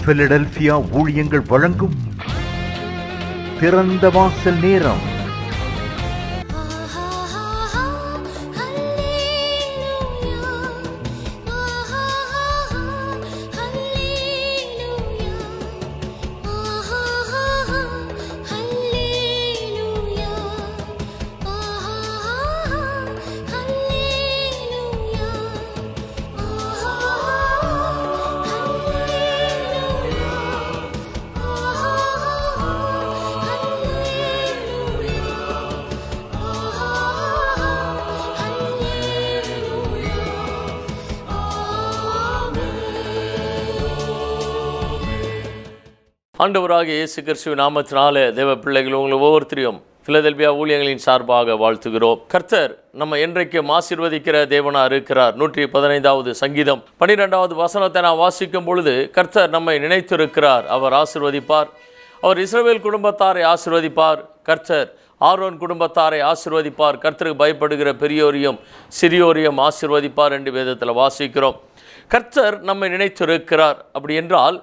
Philadelphia ஊழியங்கள் வழங்கும் திறந்த வாசல் நேரம். ஆண்டவராகிய இயேசு கிறிஸ்துவின் நாமத்தினாலே தேவ பிள்ளைகள் உங்களை ஒவ்வொருத்தரையும் பிலதெல்பியா ஊழியங்களின் சார்பாக வாழ்த்துகிறோம். கர்த்தர் நம்ம என்றைக்கும் ஆசீர்வதிக்கிற தேவனா இருக்கிறார். 115வது சங்கீதம் 12வது வசனத்தை நான் வாசிக்கும் பொழுது, கர்த்தர் நம்மை நினைத்திருக்கிறார், அவர் ஆசீர்வதிப்பார், அவர் இஸ்ரவேல் குடும்பத்தாரை ஆசீர்வதிப்பார், கர்த்தர் ஆரோன் குடும்பத்தாரை ஆசீர்வதிப்பார், கர்த்தருக்கு பயப்படுகிற பெரியோரையும் சிறியோரையும் ஆசீர்வதிப்பார் என்று வேதத்தில் வாசிக்கிறோம். கர்த்தர் நம்மை நினைத்திருக்கிறார். அப்படி என்றால்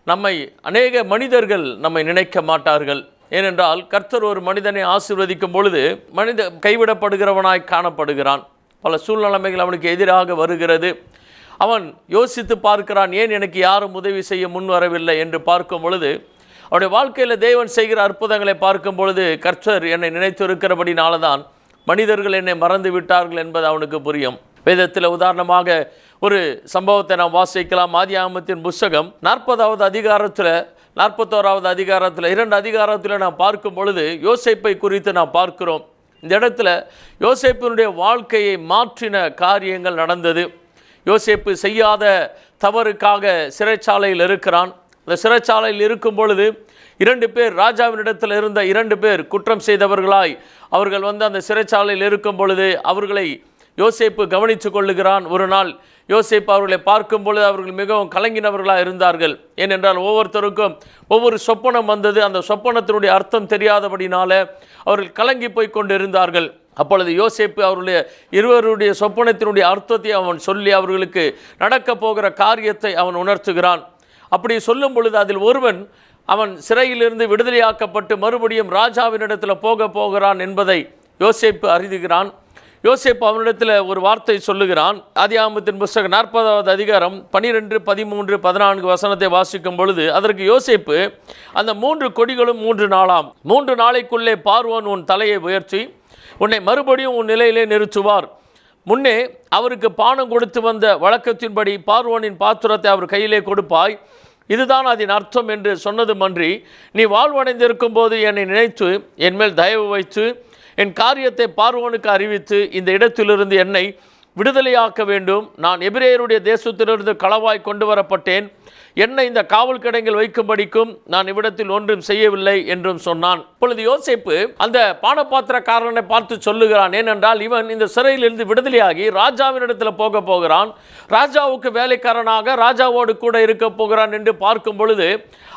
நம்மை அநேக மனிதர்கள் நம்மை நினைக்க மாட்டார்கள். ஏனென்றால் கர்த்தர் ஒரு மனிதனை ஆசீர்வதிக்கும் பொழுது மனிதன் கைவிடப்படுகிறவனாய் காணப்படுகிறான். பல சூழ்நிலைமைகள் அவனுக்கு எதிராக வருகிறது. அவன் யோசித்து பார்க்கிறான், ஏன் எனக்கு யாரும் உதவி செய்ய முன் வரவில்லை என்று பார்க்கும் பொழுது, அவனுடைய வாழ்க்கையில் தேவன் செய்கிற அற்புதங்களை பார்க்கும் பொழுது, கர்த்தர் என்னை நினைத்து இருக்கிறபடினால தான் மனிதர்கள் என்னை மறந்து விட்டார்கள் என்பது அவனுக்கு புரியும். வேதத்தில் உதாரணமாக ஒரு சம்பவத்தை நாம் வாசிக்கலாம். ஆதியாகமத்தின் புஸ்தகம் 40வது அதிகாரத்தில் 41வது அதிகாரத்தில் 2 அதிகாரத்தில் நாம் பார்க்கும் பொழுது யோசேப்பை குறித்து நாம் பார்க்கிறோம். இந்த இடத்துல யோசேப்பினுடைய வாழ்க்கையை மாற்றின காரியங்கள் நடந்தது. யோசேப்பு செய்யாத தவறுக்காக சிறைச்சாலையில் இருக்கிறான். அந்த சிறைச்சாலையில் இருக்கும் பொழுது 2 பேர், ராஜாவினிடத்தில் இருந்த 2 பேர் குற்றம் செய்தவர்களாய் அவர்கள் அந்த சிறைச்சாலையில் இருக்கும் பொழுது அவர்களை யோசேப்பு கவனித்து கொள்ளுகிறான். ஒரு நாள் யோசேப்பு அவர்களை பார்க்கும் பொழுது அவர்கள் மிகவும் கலங்கினவர்களாக இருந்தார்கள். ஏனென்றால் ஒவ்வொருத்தருக்கும் ஒவ்வொரு சொப்பனம் வந்தது. அந்த சொப்பனத்தினுடைய அர்த்தம் தெரியாதபடினால அவர்கள் கலங்கி போய் கொண்டு இருந்தார்கள். அப்பொழுது யோசேப்பு அவருடைய இருவருடைய சொப்பனத்தினுடைய அர்த்தத்தை அவன் சொல்லி அவர்களுக்கு நடக்கப் போகிற காரியத்தை அவன் உணர்த்துகிறான். அப்படி சொல்லும் பொழுது அதில் ஒருவன் அவன் சிறையிலிருந்து விடுதலையாக்கப்பட்டு மறுபடியும் ராஜாவினிடத்தில் போகிறான் என்பதை யோசேப்பு அறிந்துகிறான். யோசேப்பு அவனிடத்தில் ஒரு வார்த்தை சொல்லுகிறான். ஆதியாகமத்தின் புஸ்தகம் 40வது அதிகாரம் 12, 13, 14 வசனத்தை வாசிக்கும் பொழுது, அதற்கு யோசேப்பு, அந்த 3 கொடிகளும் 3 நாளாம், 3 நாளைக்குள்ளே பார்வோன் உன் தலையை உயர்த்தி உன்னை மறுபடியும் உன் நிலையிலே நிறுத்துவார். முன்னே அவருக்கு பானம் கொடுத்து வந்த வழக்கத்தின்படி பார்வோனின் பாத்திரத்தை அவர் கையிலே கொடுப்பாய், இதுதான் அதன் அர்த்தம் என்று சொன்னதுமன்றி, நீ வாழ்வடைந்திருக்கும் போது என்னை நினைத்து என் மேல் தயவு வைத்து என் காரியத்தை பார்வோனுக்கு அறிவித்து இந்த இடத்திலிருந்து என்னை விடுதலையாக்க வேண்டும். நான் எபிரேயருடைய தேசத்திலிருந்து களவாய் கொண்டு வரப்பட்டேன். என்னை இந்த காவல் கிடங்கில் வைக்கும்படிக்கும் நான் இவ்விடத்தில் ஒன்றும் செய்யவில்லை என்றும் சொன்னான். இப்பொழுது யோசேப்பு அந்த பானபாத்திரக்காரனை பார்த்து சொல்லுகிறான். ஏனென்றால் இவன் இந்த சிறையிலிருந்து விடுதலையாகி ராஜாவினிடத்தில் போகிறான். ராஜாவுக்கு வேலைக்காரனாக ராஜாவோடு கூட இருக்க போகிறான் என்று பார்க்கும் பொழுது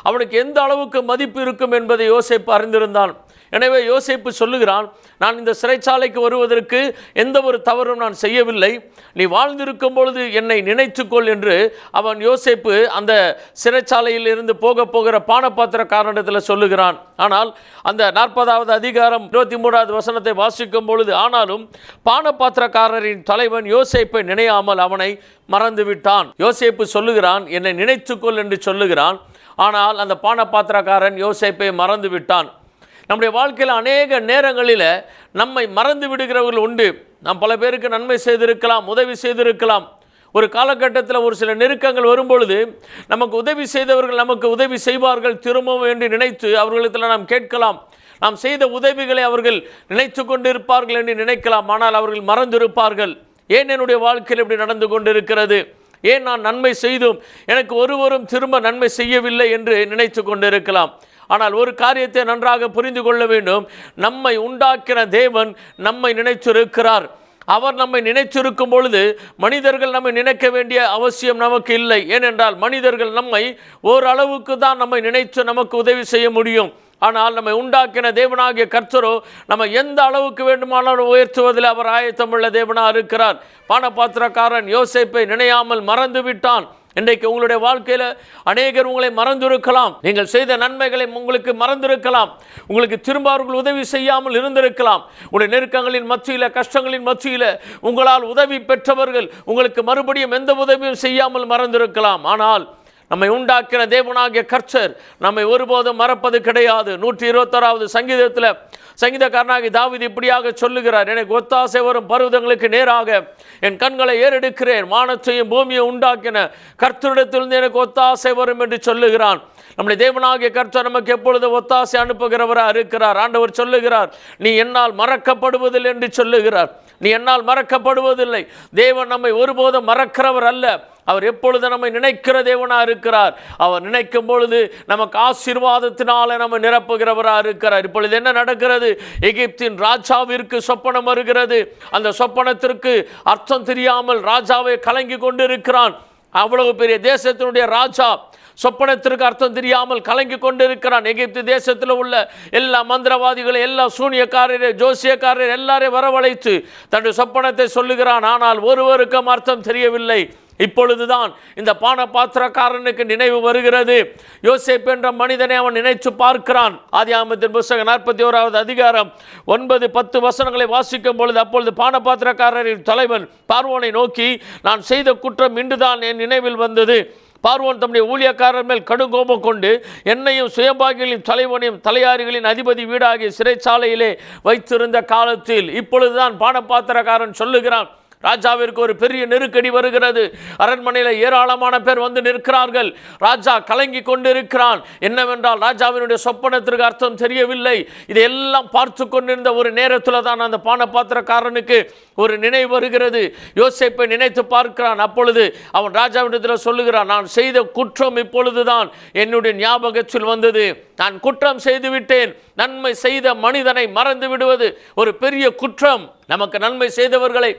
அவனுக்கு எந்த அளவுக்கு மதிப்பு இருக்கும் என்பதை யோசேப்பு அறிந்திருந்தான். எனவே யோசேப்பு சொல்லுகிறான், நான் இந்த சிறைச்சாலைக்கு வருவதற்கு எந்த ஒரு தவறும் நான் செய்யவில்லை, நீ வாழ்ந்திருக்கும் பொழுது என்னை நினைத்துக்கொள் என்று அவன் யோசேப்பு அந்த சிறைச்சாலையில் இருந்து போகிற பானபாத்திரக்காரனிடத்தில் சொல்லுகிறான். ஆனால் அந்த 40வது அதிகாரம் 23வது வசனத்தை வாசிக்கும் பொழுது, ஆனாலும் பானபாத்திரக்காரரின் தலைவன் யோசேப்பை நினையாமல் அவனை மறந்து விட்டான். யோசேப்பு சொல்லுகிறான், என்னை நினைத்துக்கொள் என்று சொல்லுகிறான். ஆனால் அந்த பானபாத்திரக்காரன் யோசேப்பை மறந்து விட்டான். நம்முடைய வாழ்க்கையில் அநேக நேரங்களில் நம்மை மறந்து விடுகிறவர்கள் உண்டு. நாம் பல பேருக்கு நன்மை செய்திருக்கலாம், உதவி செய்திருக்கலாம். ஒரு காலகட்டத்தில் ஒரு சில நெருக்கங்கள் வரும்பொழுது நமக்கு உதவி செய்தவர்கள் நமக்கு உதவி செய்வார்கள் திரும்பவும் என்று நினைத்து அவர்களிடத்தில் நாம் கேட்கலாம். நாம் செய்த உதவிகளை அவர்கள் நினைத்து கொண்டு இருப்பார்கள் என்று நினைக்கலாம். ஆனால் அவர்கள் மறந்திருப்பார்கள். ஏன் என்னுடைய வாழ்க்கையில் இப்படி நடந்து கொண்டிருக்கிறது, ஏன் நான் நன்மை செய்தும் எனக்கு ஒருவரும் திரும்ப நன்மை செய்யவில்லை என்று நினைத்து கொண்டு இருக்கலாம். ஆனால் ஒரு காரியத்தை நன்றாக புரிந்து கொள்ள வேண்டும். நம்மை உண்டாக்கிற தேவன் நம்மை நினைத்திருக்கிறார். அவர் நம்மை நினைத்திருக்கும் பொழுது மனிதர்கள் நம்மை நினைக்க வேண்டிய அவசியம் நமக்கு இல்லை. ஏனென்றால் மனிதர்கள் நம்மை ஓரளவுக்கு தான் நம்மை நினைத்து நமக்கு உதவி செய்ய முடியும். ஆனால் நம்மை உண்டாக்கின தேவனாகிய கர்த்தரோ நம்ம எந்த அளவுக்கு வேண்டுமானாலும் உயர்த்துவதில் அவர் ஆயத்தமுள்ள தேவனாக இருக்கிறார். பானபாத்திரக்காரன் யோசேப்பை நினையாமல் மறந்து விட்டான். இன்றைக்கு உங்களுடைய வாழ்க்கையில் அநேகர் உங்களை மறந்திருக்கலாம். நீங்கள் செய்த நன்மைகளை உங்களுக்கு மறந்திருக்கலாம். உங்களுக்கு திரும்ப அவர்கள் உதவி செய்யாமல் இருந்திருக்கலாம். உங்களுடைய நெருக்கங்களின் மத்தியில், கஷ்டங்களின் மத்தியில் உங்களால் உதவி பெற்றவர்கள் உங்களுக்கு மறுபடியும் எந்த உதவியும் செய்யாமல் மறந்திருக்கலாம். ஆனால் நம்மை உண்டாக்கின தேவனாகிய கர்த்தர் நம்மை ஒருபோதும் மறப்பது கிடையாது. 121வது சங்கீதத்தில் சங்கீதக்காரனாகி தாவீது இப்படியாக சொல்லுகிறார், எனக்கு ஒத்தாசை வரும் பர்வதங்களுக்கு நேராக என் கண்களை ஏறெடுக்கிறேன். வானத்தையும் பூமியை உண்டாக்கின கர்த்தரிடத்திலிருந்து எனக்கு ஒத்தாசை வரும் என்று சொல்லுகிறான். நம்முடைய தேவனாகிய கர்த்தர் நமக்கு எப்பொழுது ஒத்தாசை அனுப்புகிறவராக இருக்கிறார். ஆண்டவர் சொல்லுகிறார், நீ என்னால் மறக்கப்படுவதில்லை என்று சொல்லுகிறார். நீ என்னால் மறக்கப்படுவதில்லை. தேவன் நம்மை ஒருபோதும் மறக்கிறவர் அல்ல. அவர் எப்பொழுது நம்மை நினைக்கிற தேவனாக இருக்கிறார். அவர் நினைக்கும் பொழுது நமக்கு ஆசீர்வாதத்தினால நம்ம நிரப்புகிறவராக இருக்கிறார். இப்பொழுது என்ன நடக்கிறது? எகிப்தின் ராஜாவிற்கு சொப்பனம் வருகிறது. அந்த சொப்பனத்திற்கு அர்த்தம் தெரியாமல் ராஜாவை கலங்கி கொண்டிருக்கிறான். அவ்வளவு பெரிய தேசத்தினுடைய ராஜா சொப்பனத்திற்கு அர்த்தம் தெரியாமல் கலங்கி கொண்டிருக்கிறான். எகிப்து தேசத்தில் உள்ள எல்லா மந்திரவாதிகளை, எல்லா சூனியக்காரரை, ஜோசியக்காரரை எல்லாரையும் வரவழைத்து தன்னுடைய சொப்பனத்தை சொல்லுகிறான். ஆனால் ஒருவருக்கும் அர்த்தம் தெரியவில்லை. இப்பொழுதுதான் இந்த பானபாத்திரக்காரனுக்கு நினைவு வருகிறது. யோசேப்பு என்ற மனிதனை அவன் நினைத்து பார்க்கிறான். ஆதியாகமத்தின் புத்தகம் 41வது அதிகாரம் 9-10 வசனங்களை வாசிக்கும் பொழுது, அப்பொழுது பானபாத்திரக்காரரின் தலைவன் பார்வோனை நோக்கி, நான் செய்த குற்றம் இன்றுதான் என் நினைவில் வந்தது. பார்வோன் தம்முடைய ஊழியக்காரர் மேல் கடுங்கோபம் கொண்டு என்னையும் சுயபாகிகளின் தலைவனையும் தலையாரிகளின் அதிபதி வீடாகிய சிறைச்சாலையிலே வைத்திருந்த காலத்தில், இப்பொழுதுதான் பானபாத்திரக்காரன் சொல்லுகிறான், ராஜாவிற்கு ஒரு பெரிய நெருக்கடி வருகிறது. அரண்மனையில் ஏராளமான பேர் வந்து நிற்கிறார்கள். ராஜா கலங்கி கொண்டிருக்கிறான். என்னவென்றால் ராஜாவினுடைய சொப்பனத்திற்கு அர்த்தம் தெரியவில்லை. இதையெல்லாம் பார்த்து கொண்டிருந்த ஒரு நேரத்தில் தான் அந்த பானபாத்திரக்காரனுக்கு ஒரு நினைவு வருகிறது. யோசேப்பை நினைத்து பார்க்கிறான். அப்பொழுது அவன் ராஜாவிடத்தில் சொல்லுகிறான், நான் செய்த குற்றம் இப்பொழுதுதான் என்னுடைய ஞாபகத்தில் வந்தது. நான் குற்றம் செய்து விட்டேன். நன்மை செய்த மனிதனை மறந்து விடுவது ஒரு பெரிய குற்றம். நமக்கு நன்மை செய்தவர்களை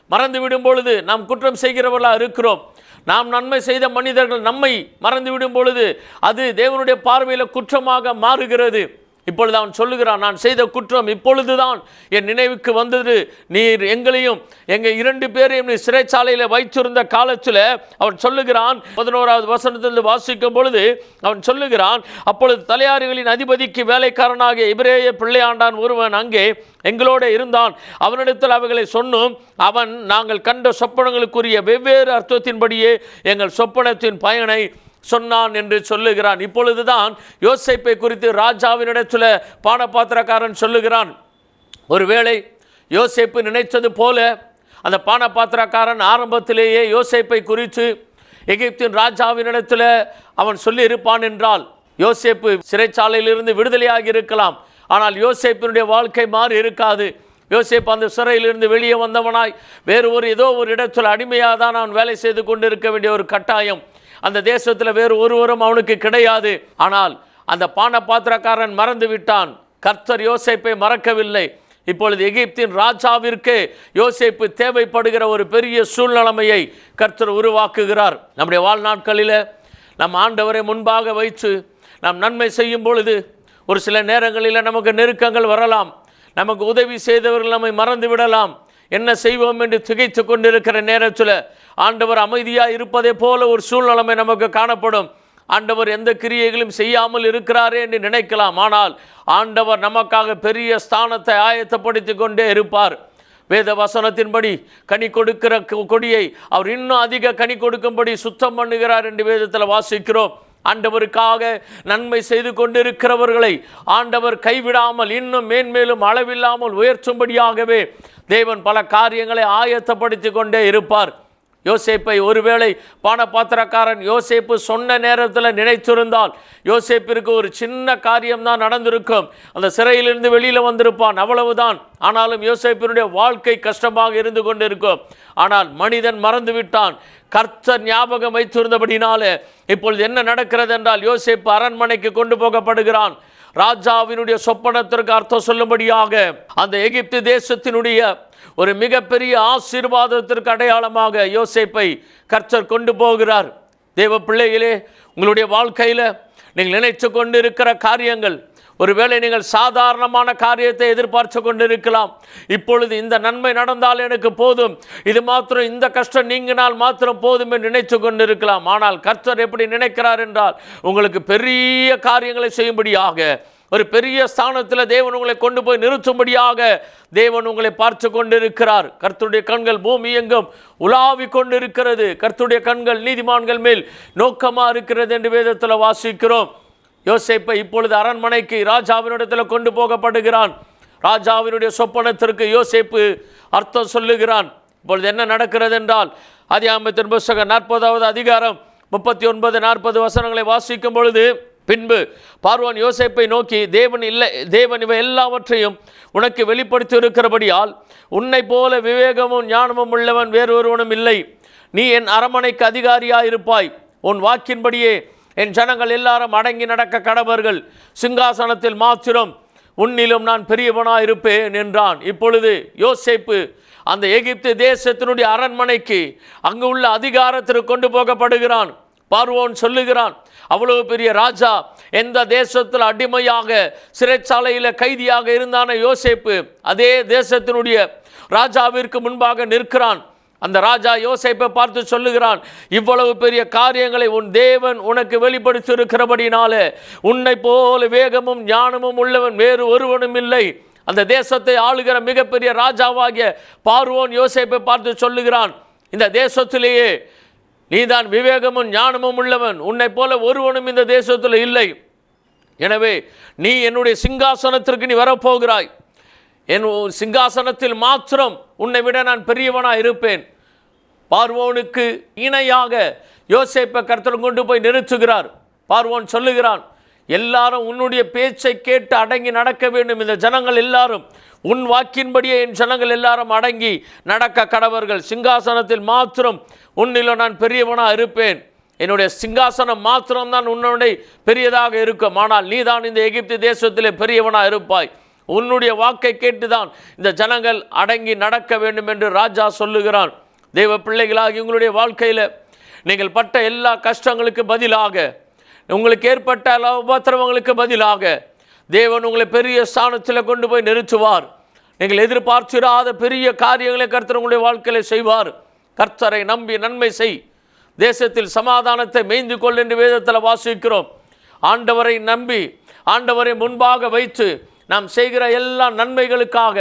மறந்து விடும் பொழுது நாம் குற்றம் செய்கிறவர்களாக இருக்கிறோம். நாம் நன்மை செய்த மனிதர்கள் நம்மை மறந்து விடும் பொழுது அது தேவனுடைய பார்வையில் குற்றமாக மாறுகிறது. இப்பொழுது அவன் சொல்லுகிறான், நான் செய்த குற்றம் இப்பொழுதுதான் என் நினைவுக்கு வந்தது. நீர் எங்களையும் எங்கள் 2 பேரையும் நீ சிறைச்சாலையில் வைத்திருந்த காலத்தில் அவன் சொல்லுகிறான். 11வது வசனத்திலிருந்து வாசிக்கும் பொழுது அவன் சொல்லுகிறான், அப்பொழுது தலையாரிகளின் அதிபதிக்கு வேலைக்காரனாகிய எபிரேய பிள்ளையாண்டான் ஒருவன் அங்கே எங்களோட இருந்தான். அவனிடத்தில் அவைகளை சொன்னோம். அவன் நாங்கள் கண்ட சொப்பனங்களுக்குரிய வெவ்வேறு அர்த்தத்தின்படியே எங்கள் சொப்பனத்தின் பயனை சொன்னான் என்று சொல்லுகிறான். இப்பொழுதுதான் யோசேப்பை குறித்து ராஜாவினிடத்தில் பானபாத்திரக்காரன் சொல்லுகிறான். ஒருவேளை யோசேப்பு நினைத்தது போல அந்த பானபாத்திரக்காரன் ஆரம்பத்திலேயே யோசேப்பை குறித்து எகிப்தின் ராஜாவினிடத்தில் அவன் சொல்லி இருப்பான் என்றால் யோசேப்பு சிறைச்சாலையிலிருந்து விடுதலையாகி இருக்கலாம். ஆனால் யோசேப்பினுடைய வாழ்க்கை மாறி இருக்காது. யோசேப்பு அந்த சிறையிலிருந்து வெளியே வந்தவனாய் வேறு ஏதோ ஒரு இடத்துல அடிமையாக தான் அவன் வேலை செய்து கொண்டு இருக்க வேண்டிய ஒரு கட்டாயம் அந்த தேசத்தில் வேறு ஒருவரும் அவனுக்கு கிடையாது. ஆனால் அந்த பானபாத்திரக்காரன் மறந்து விட்டான். கர்த்தர் யோசேப்பை மறக்கவில்லை. இப்பொழுது எகிப்தின் ராஜாவிற்கு யோசேப்பு தேவைப்படுகிற ஒரு பெரிய சூழ்நிலைமையை கர்த்தர் உருவாக்குகிறார். நம்முடைய வாழ்நாட்களில் நம் ஆண்டவரை முன்பாக வைத்து நாம் நன்மை செய்யும் பொழுது ஒரு சில நேரங்களில் நமக்கு நெருக்கங்கள் வரலாம். நமக்கு உதவி செய்தவர்கள் நம்மை மறந்து விடலாம். என்ன செய்வோம் என்று திகைத்து கொண்டிருக்கிற நேரத்தில் ஆண்டவர் அமைதியாக இருப்பதை போல ஒரு சூழ்நிலைமை நமக்கு காணப்படும். ஆண்டவர் எந்த கிரியைகளும் செய்யாமல் இருக்கிறாரே என்று நினைக்கலாம். ஆனால் ஆண்டவர் நமக்காக பெரிய ஸ்தானத்தை ஆயத்தப்படுத்தி கொண்டே இருப்பார். வேத வசனத்தின்படி கனி கொடுக்கிற கொடியை அவர் இன்னும் அதிக கனி கொடுக்கும்படி சுத்தம் பண்ணுகிறார் என்று வேதத்தில் வாசிக்கிறோம். ஆண்டவருக்காக நன்மை செய்து கொண்டிருக்கிறவர்களை ஆண்டவர் கைவிடாமல் இன்னும் மேன்மேலும் அளவில்லாமல் உயர்த்தும்படியாகவே தேவன் பல காரியங்களை ஆயத்தப்படுத்தி கொண்டே இருப்பார். யோசேப்பை ஒருவேளை பானபாத்திரக்காரன் யோசேப்பு சொன்ன நேரத்தில் நினைத்திருந்தால் யோசேப்பிற்கு ஒரு சின்ன காரியம்தான் நடந்திருக்கும். அந்த சிறையிலிருந்து வெளியில் வந்திருப்பான், அவ்வளவுதான். ஆனாலும் யோசேப்பினுடைய வாழ்க்கை கஷ்டமாக இருந்து கொண்டிருக்கும். ஆனால் மனிதன் மறந்து விட்டான். கர்த்தர் ஞாபகம் வைத்திருந்தபடினாலே இப்பொழுது என்ன நடக்கிறது என்றால் யோசேப்பு அரண்மனைக்கு கொண்டு போகப்படுகிறான். ராஜாவினுடைய சொப்பனத்திற்கு அர்த்தம் சொல்லும்படியாக அந்த எகிப்து தேசத்தினுடைய ஒரு மிகப்பெரிய ஆசீர்வாதத்திற்கு அடையாளமாக யோசேப்பை கர்த்தர் கொண்டு போகிறார். தேவ பிள்ளைகளே, உங்களுடைய வாழ்க்கையில் நீங்கள் நினைத்து கொண்டு இருக்கிற காரியங்கள் ஒருவேளை நீங்கள் சாதாரணமான காரியத்தை எதிர்பார்த்து கொண்டிருக்கலாம். இப்பொழுது இந்த நன்மை நடந்தால் எனக்கு போதும், இது மாத்திரம், இந்த கஷ்டம் நீங்கினால் மாத்திரம் போதும் என்று நினைத்து கொண்டிருக்கலாம். ஆனால் கர்த்தர் எப்படி நினைக்கிறார் என்றால், உங்களுக்கு பெரிய காரியங்களை செய்யும்படியாக, ஒரு பெரிய ஸ்தானத்தில் தேவன் உங்களை கொண்டு போய் நிறுத்தும்படியாக தேவன் உங்களை பார்த்து கொண்டிருக்கிறார். கர்த்தருடைய கண்கள் பூமி எங்கும் உலாவி கொண்டிருக்கிறது. கர்த்தருடைய கண்கள் நீதிமான்கள் மேல் நோக்கமாக இருக்கிறது என்று வேதத்தில் வாசிக்கிறோம். யோசேப்பை இப்பொழுது அரண்மனைக்கு ராஜாவினிடத்தில் கொண்டு போகப்படுகிறான். ராஜாவினுடைய சொப்பனத்திற்கு யோசேப்பு அர்த்தம் சொல்லுகிறான். இப்பொழுது என்ன நடக்கிறது என்றால், ஆதியாகமத்தின் புத்தகம் 40வது அதிகாரம் 39-40 வசனங்களை வாசிக்கும் பொழுது, பின்பு பார்வோன் யோசேப்பை நோக்கி, தேவன் இவை எல்லாவற்றையும் உனக்கு வெளிப்படுத்தி இருக்கிறபடியால் உன்னை போல விவேகமும் ஞானமும் உள்ளவன் வேறொருவனும் இல்லை. நீ என் அரண்மனைக்கு அதிகாரியாயிருப்பாய். உன் வாக்கின்படியே என் ஜனங்கள் எல்லாரும் அடங்கி நடக்க கடவர்கள். சிங்காசனத்தில் மாத்திரம் உன்னிலும் நான் பெரியவனாயிருப்பேன் என்றான். இப்பொழுது யோசேப்பு அந்த எகிப்து தேசத்தினுடைய அரண்மனைக்கு, அங்கு உள்ள அதிகாரத்திற்கு கொண்டு போகப்படுகிறான். பார்வோன் சொல்லுகிறான், அவ்வளவு பெரிய ராஜா, எந்த தேசத்தில் அடிமையாக சிறைச்சாலையில் கைதியாக இருந்தான யோசேப்பு அதே தேசத்தினுடைய ராஜாவிற்கு முன்பாக நிற்கிறான். அந்த ராஜா யோசேப்பை பார்த்து சொல்லுகிறான், இவ்வளவு பெரிய காரியங்களை உன் தேவன் உனக்கு வெளிப்படுத்தி இருக்கிறபடினாலே உன்னை போல வேகமும் ஞானமும் உள்ளவன் வேறு ஒருவனும் இல்லை. அந்த தேசத்தை ஆளுகிற மிகப்பெரிய ராஜாவாகிய பார்வோன் யோசேப்பை பார்த்து சொல்லுகிறான், இந்த தேசத்திலேயே நீதான் விவேகமும் ஞானமும் உள்ளவன், உன்னை போல ஒருவனும் இந்த தேசத்தில் இல்லை. எனவே நீ என்னுடைய சிங்காசனத்திற்கு நீ வரப்போகிறாய். என் சிங்காசனத்தில் மாத்திரம் உன்னை விட நான் பெரியவனாக இருப்பேன். பார்வோனுக்கு இணையாக யோசேப்பை கர்த்தர் கொண்டு போய் நிறுத்துகிறார். பார்வோன் சொல்லுகிறான், எல்லாரும் உன்னுடைய பேச்சை கேட்டு அடங்கி நடக்க வேண்டும். இந்த ஜனங்கள் எல்லாரும் உன் வாக்கின்படியே என் ஜனங்கள் எல்லாரும் அடங்கி நடக்க கடவர்கள். சிங்காசனத்தில் மாத்திரம் உன்னிலும் நான் பெரியவனாக இருப்பேன். என்னுடைய சிங்காசனம் மாத்திரம்தான் உன்னுடைய பெரியதாக இருக்கும். ஆனால் நீ தான் இந்த எகிப்து தேசத்திலே பெரியவனாக இருப்பாய். உன்னுடைய வாக்கை கேட்டுதான் இந்த ஜனங்கள் அடங்கி நடக்க வேண்டும் என்று ராஜா சொல்லுகிறான். தேவ பிள்ளைகளாகி உங்களுடைய வாழ்க்கையில் நீங்கள் பட்ட எல்லா கஷ்டங்களுக்கு பதிலாக, உங்களுக்கு ஏற்பட்ட எல்லா உபத்திரவங்களுக்கு பதிலாக தேவன் உங்களை பெரிய ஸ்தானத்தில் கொண்டு போய் நிறுத்துவார். நீங்கள் எதிர்பார்த்திராத பெரிய காரியங்களை கர்த்தர் உங்களுடைய வாழ்க்கையில் செய்வார். கர்த்தரை நம்பி நன்மை செய், தேசத்தில் சமாதானத்தை மேய்ந்து கொள் என்று வேதத்தில் வாசிக்கிறோம். ஆண்டவரை நம்பி ஆண்டவரை முன்பாக வைத்து நாம் செய்கிற எல்லா நன்மைகளுக்காக,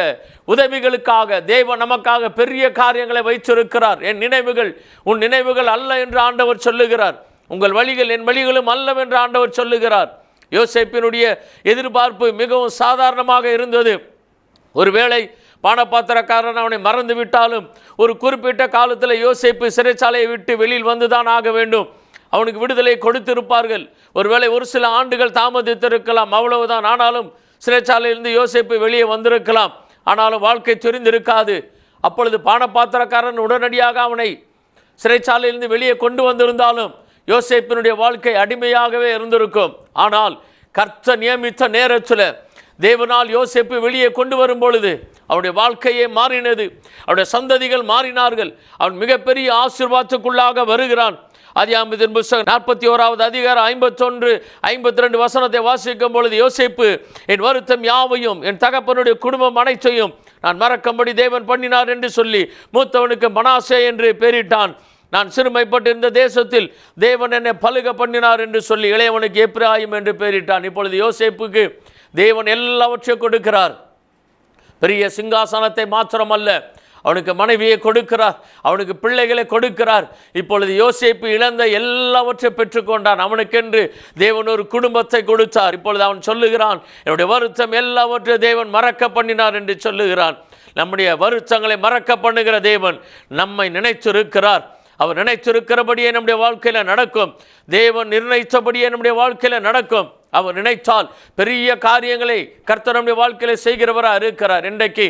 உதவிகளுக்காக தேவன் நமக்காக பெரிய காரியங்களை வைத்திருக்கிறார். என் நினைவுகள் உன் நினைவுகள் அல்ல என்று ஆண்டவர் சொல்லுகிறார். உங்கள் வழிகள் என் வழிகளும் அல்லவென்று ஆண்டவர் சொல்லுகிறார். யோசேப்பினுடைய எதிர்பார்ப்பு மிகவும் சாதாரணமாக இருந்தது. ஒருவேளை பானபாத்திரக்காரன் அவனை மறந்து விட்டாலும் ஒரு குறிப்பிட்ட காலத்தில் யோசேப்பு சிறைச்சாலையை விட்டு வெளியில் வந்துதான் ஆக வேண்டும். அவனுக்கு விடுதலை கொடுத்திருப்பார்கள். ஒருவேளை ஒரு சில ஆண்டுகள் தாமதித்திருக்கலாம், அவ்வளவுதான். ஆனாலும் சிறைச்சாலையிலிருந்து யோசேப்பு வெளியே வந்திருக்கலாம். ஆனாலும் வாழ்க்கை தெரிந்திருக்காது. அப்பொழுது பானபாத்திரக்காரன் உடனடியாக அவனை சிறைச்சாலையிலிருந்து வெளியே கொண்டு வந்திருந்தாலும் யோசேப்பினுடைய வாழ்க்கை அடிமையாகவே இருந்திருக்கும். ஆனால் கர்த்தர் நியமித்த நேரத்தில் தேவனால் யோசேப்பு வெளியே கொண்டு வரும் பொழுது அவனுடைய வாழ்க்கையே மாறினது. அவனுடைய சந்ததிகள் மாறினார்கள். அவன் மிகப்பெரிய ஆசீர்வாதத்துக்குள்ளாக வருகிறான். ஆதியாகமத்தின் புத்தகம் 41வது அதிகாரம் 51-52 வசனத்தை வாசிக்கும் பொழுது, யோசேப்பு என் வருத்தம் யாவையும் என் தகப்பனுடைய குடும்பம் அனைத்தையும் நான் மறக்கும்படி தேவன் பண்ணினார் என்று சொல்லி மூத்தவனுக்கு மனாசே என்று பெயரிட்டான். நான் சிறுமைப்பட்டிருந்த தேசத்தில் தேவன் என்னை பலுக பண்ணினார் என்று சொல்லி இளையவனுக்கு எப்ராயிம் என்று பெயரிட்டான். இப்பொழுது யோசேப்புக்கு தேவன் எல்லாவற்றையும் கொடுக்கிறார். பெரிய சிங்காசனத்தை மாத்திரமல்ல, அவனுக்கு மனைவியை கொடுக்கிறார், அவனுக்கு பிள்ளைகளை கொடுக்கிறார். இப்பொழுது யோசேப்பு இழந்த எல்லாவற்றை பெற்றுக்கொண்டான். அவனுக்கென்று தேவன் ஒரு குடும்பத்தை கொடுத்தார். இப்பொழுது அவன் சொல்லுகிறான், என்னுடைய வருத்தம் எல்லாவற்றையும் தேவன் மறக்க பண்ணினார் என்று சொல்லுகிறான். நம்முடைய வருத்தங்களை மறக்க பண்ணுகிற தேவன் நம்மை நினைத்திருக்கிறார். அவர் நினைத்திருக்கிறபடியே நம்முடைய வாழ்க்கையில் நடக்கும். தேவன் நிர்ணயித்தபடியே நம்முடைய வாழ்க்கையில் நடக்கும். அவர் நினைத்தால் பெரிய காரியங்களை கர்த்தர் நம்முடைய வாழ்க்கையில் செய்கிறவராக இருக்கிறார். இன்றைக்கு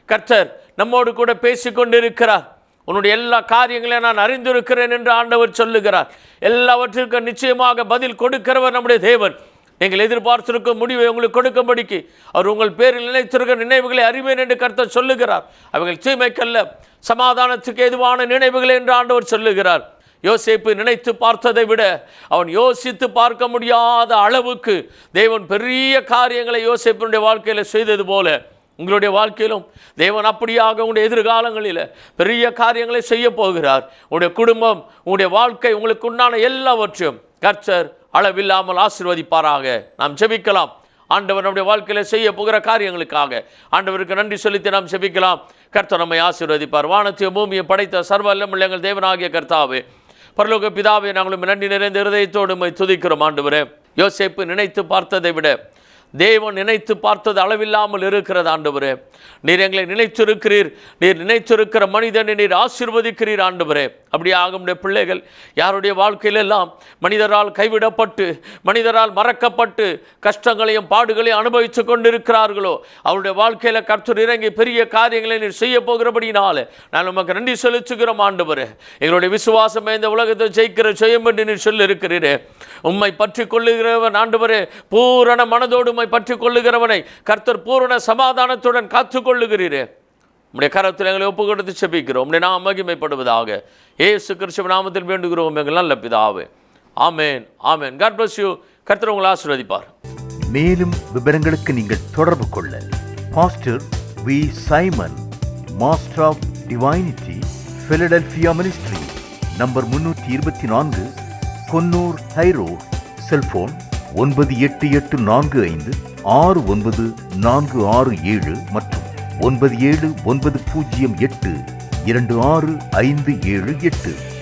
கர்த்தர் நம்மோடு கூட பேசிக்கொண்டிருக்கிறார். உன்னுடைய எல்லா காரியங்களையும் நான் அறிந்திருக்கிறேன் என்று ஆண்டவர் சொல்லுகிறார். எல்லாவற்றிற்கும் நிச்சயமாக பதில் கொடுக்கிறவர் நம்முடைய தேவன். நீங்கள் எதிர்பார்த்திருக்கும் முடிவை உங்களுக்கு கொடுக்கும்படிக்கு அவர் உங்கள் பேரில் நினைத்திருக்கிற நினைவுகளை அறிவேன் என்று கர்த்தர் சொல்லுகிறார். அவர்கள் தீமைக்கல்ல, சமாதானத்துக்கு எதுவான நினைவுகள் என்று ஆண்டவர் சொல்லுகிறார். யோசேப்பு நினைத்து பார்த்ததை விட அவன் யோசித்து பார்க்க முடியாத அளவுக்கு தேவன் பெரிய காரியங்களை யோசேப்பினுடைய வாழ்க்கையில் செய்தது போல உங்களுடைய வாழ்க்கையிலும் தேவன் அப்படியாக உங்களுடைய எதிர்காலங்களில் பெரிய காரியங்களை செய்ய போகிறார். உங்களுடைய குடும்பம், உங்களுடைய வாழ்க்கை, உங்களுக்கு உண்டான எல்லாவற்றையும் கர்த்தர் அளவில்லாமல் ஆசீர்வதிப்பாராக. நாம் ஜெபிக்கலாம். ஆண்டவர் நம்முடைய வாழ்க்கையில் செய்ய போகிற காரியங்களுக்காக ஆண்டவருக்கு நன்றி செலுத்தி நாம் ஜெபிக்கலாம். கர்த்தர் நம்மை ஆசீர்வதிப்பார். வானத்தையும் பூமியை படைத்த சர்வ வல்லமையுள்ள எங்கள் தேவனாகிய கர்த்தாவே, பரலோக பிதாவே, நாங்களும் நன்றி நிறைந்த இருதயத்தோடு உம்மை துதிக்கிறோம். ஆண்டவரே, யோசேப்பு நினைத்து பார்த்ததை விட தேவன் நினைத்து பார்த்தது அளவில்லாமல் இருக்கிறது. ஆண்டவரே, நீர் எங்களை நினைத்திருக்கிறீர். நீர் நினைத்திருக்கிற மனிதனை நீர் ஆசீர்வதிக்கிறீர். ஆண்டவரே, அப்படியாக உம்முடைய பிள்ளைகள் யாருடைய வாழ்க்கையிலெல்லாம் மனிதரால் கைவிடப்பட்டு மனிதரால் மறக்கப்பட்டு கஷ்டங்களையும் பாடுகளையும் அனுபவித்து கொண்டிருக்கிறார்களோ அவருடைய வாழ்க்கையில் கர்த்தர் இறங்கி பெரிய காரியங்களை நீர் செய்ய போகிறபடினால நான் உமக்கு நன்றி செலுத்துகிறோம். ஆண்டவரே, எங்களுடைய விசுவாசமே இந்த உலகத்தை ஜெயிக்கிற செய்யும் என்று நீர் சொல்லியிருக்கிறீரே. உம்மை பற்றி கொள்ளுகிறவன் ஆண்டவரே, பூரண மனதோடு பற்றி கொள்ளுகிறவனை கர்த்தர் பூரண சமாதானத்துடன் காத்து கொள்ளுகிறீரே. உம்முடைய கரத்தில் எங்களை ஒப்பு கொடுத்து செபிக்கிறோம். உம்முடைய நாமம் மகிமைப்படுவதாக. இயேசு கிறிஸ்துவின் நாமத்தில் வேண்டுகிறோம் எங்கள் நல்ல பிதாவே. ஆமென், ஆமென். God bless you. கர்த்தர் உங்களை ஆசீர்வதிப்பார். மேலும் விவரங்களுக்கு நீங்கள் தொடர்பு கொள்ள pastor V. Simon, master of divinity, Philadelphia ministry, number 324, Konnur high road, cellphone 9884569467 மற்றும் 9790826578.